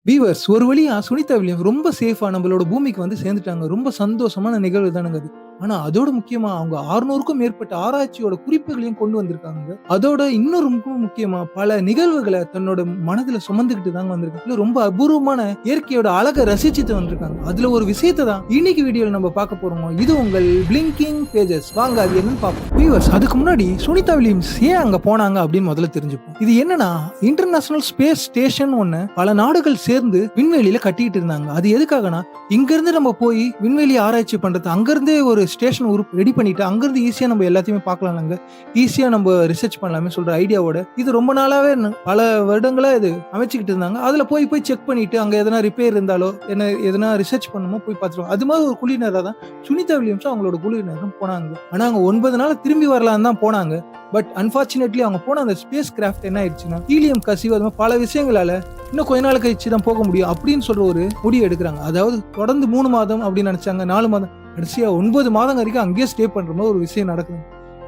Viewers ஒரு வழியா Sunita Williams ரொம்ப சேஃபா நம்மளோட பூமிக்கு வந்து சேர்ந்துட்டாங்க. ரொம்ப சந்தோஷமான நிகழ்வு தானங்க அது. ஆனா அதோட முக்கியமா அவங்க 600க்கும் மேற்பட்ட ஆராய்ச்சியோட குறிப்புகளையும் கொண்டு வந்திருக்காங்க. அதோட இன்னொரு ரொம்ப முக்கியமா பல நிகழ்வுகள தன்னோட மனதுல சுமந்துகிட்டு தாங்க வந்திருக்காங்க. ரொம்ப அபூர்வமான இயற்கையோட அழக ரசிச்சுட்டு வந்திருக்காங்க. அதுல ஒரு விஷயத்த தான் இன்னைக்கு வீடியோல நம்ம பார்க்க போறோம். இது உங்கள் பிளிங்கிங் பேஜஸ். வாங்க அது என்னன்னு பார்ப்போம். வீவர்ஸ் அதுக்கு முன்னாடி சுனிதா வில்லியம்ஸ் ஏன் அங்க போனாங்க அப்படின்னு முதல்ல தெரிஞ்சுப்போம். இது என்னன்னா இன்டர்நேஷனல் ஸ்பேஸ் ஸ்டேஷன் ஒண்ணு பல நாடுகள் சேர்ந்து விண்வெளியில கட்டிட்டு இருந்தாங்க. அது எதுக்காகனா இங்க இருந்து நம்ம போய் விண்வெளி ஆராய்ச்சி பண்றது அங்கிருந்தே ஒரு ஸ்டேஷன் ரெடி பண்ணிட்டு அங்கிருந்து ஈஸியா நம்ம எல்லாத்தையுமே பார்க்கலாம்ங்க. ஈஸியா நம்ம ரிசர்ச் பண்ணலாமே சொல்ற ஐடியாவோட இது ரொம்ப நாளாவே பல வருடங்களா இது அமைச்சுக்கிட்டு இருந்தாங்க. அதுல போய் போய் செக் பண்ணிட்டு அங்க எதனா ரிப்பேர் இருந்தாலோ என்ன எதனா ரிசர்ச் பண்ணணுமோ போய் பார்த்துருவாங்க. அது மாதிரி ஒரு குழுவினரா தான் சுனிதா வில்லியம்ஸ் அவங்களோட குழுவினரும் போனாங்க. ஆனா அவங்க 9 நாள் திரும்பி வரலான்னு தான் போனாங்க. பட் அன்பார்ச்சுனேட்லி அவங்க போன அந்த ஸ்பேஸ் கிராஃப்ட் என்ன ஆயிடுச்சுன்னா ஹீலியம் கசிவு அது மாதிரி பல விஷயங்களால இன்னும் கொஞ்ச நாள் கழிச்சு தான் போக முடியும் அப்படின்னு சொல்ற ஒரு முடிவு எடுக்கிறாங்க. அதாவது தொடர்ந்து 3 மாதம் அப்படின்னு நினைச்சாங்க, 4 மாதம், கடைசியா 9 மாதம் வரைக்கும் அங்கேயே ஸ்டே பண்ற மாதிரி ஒரு விஷயம் நடக்குது.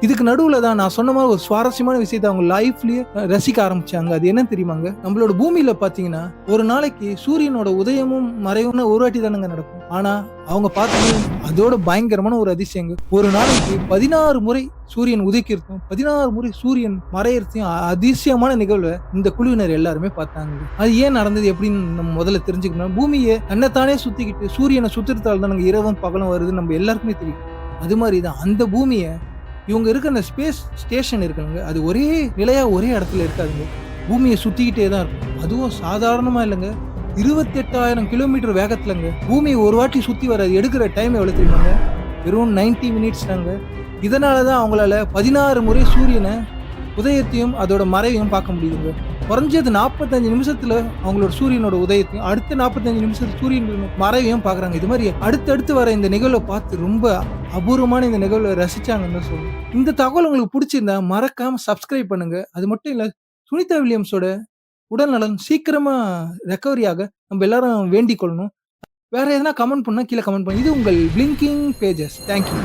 இதுக்கு நடுவுல தான் நான் சொன்ன மாதிரி ஒரு சுவாரஸ்யமான விஷயத்தை அவங்க லைஃப்லயே ரசிக்க ஆரம்பிச்சாங்க. அது என்ன தெரியுமாங்க? நம்மளோட பூமியில பாத்தீங்கன்னா ஒரு நாளைக்கு சூரியனோட உதயமும் மறைவும் ஒரு வாட்டி தானங்க நடக்கும். ஆனா அவங்க பார்த்தது அதோட பயங்கரமான ஒரு அதிசயங்க. ஒரு நாளைக்கு 16 முறை சூரியன் உதிக்கிறதும் 16 முறை சூரியன் மறையறதையும் அதிசயமான நிகழ்வை இந்த குழுவினர் எல்லாருமே பார்த்தாங்க. அது ஏன் நடந்தது எப்படின்னு நம்ம முதல்ல தெரிஞ்சுக்கணும். பூமியை தன்னைத்தானே சுத்திக்கிட்டு சூரியனை சுத்துறதால தான் இரவும் பகலும் வருது நம்ம எல்லாருக்குமே தெரியும். அது மாதிரிதான் அந்த பூமியை இவங்க இருக்க அந்த ஸ்பேஸ் ஸ்டேஷன் இருக்குங்க, அது ஒரே நிலையா ஒரே இடத்துல இருக்காதுங்க. பூமியை சுத்திக்கிட்டே தான் இருக்கும். அதுவும் சாதாரணமா இல்லைங்க, 28,000 கிலோமீட்டர் வேகத்துலங்க பூமியை ஒரு வாட்டி சுத்தி வர எடுக்கிற டைம் எவ்வளவு தெரியுமாங்க? வெறும் 90 மினிட்ஸ் தாங்க. இதனாலதான் அவங்களால 16 முறை சூரியனை உதயத்தையும் அதோட மறைவையும் பார்க்க முடியுதுங்க. குறைஞ்சது 45 நிமிஷத்துல அவங்களோட சூரியனோட உதயத்தையும் அடுத்த 45 நிமிஷத்துல சூரியன் மறைவையும் பாக்குறாங்க. இது மாதிரி அடுத்தடுத்து வர இந்த நிகழ்வை பார்த்து ரொம்ப அபூர்வமான இந்த நிகழ்வை ரசிச்சாங்கன்னு சொல்லுவோம். இந்த தகவல் உங்களுக்கு பிடிச்சிருந்தா மறக்காம சப்ஸ்கிரைப் பண்ணுங்க. அது மட்டும் இல்ல, சுனிதா வில்லியம்ஸோட உடல் நலன் சீக்கிரமா ரெக்கவரி ஆக நம்ம எல்லாரும் வேண்டிக் கொள்ளணும். வேற எதனா கமெண்ட் பண்ணா கீழே கமெண்ட் பண்ணுங்க. இது உங்கள் பிளிங்கிங் பேஜஸ். தேங்க்யூ.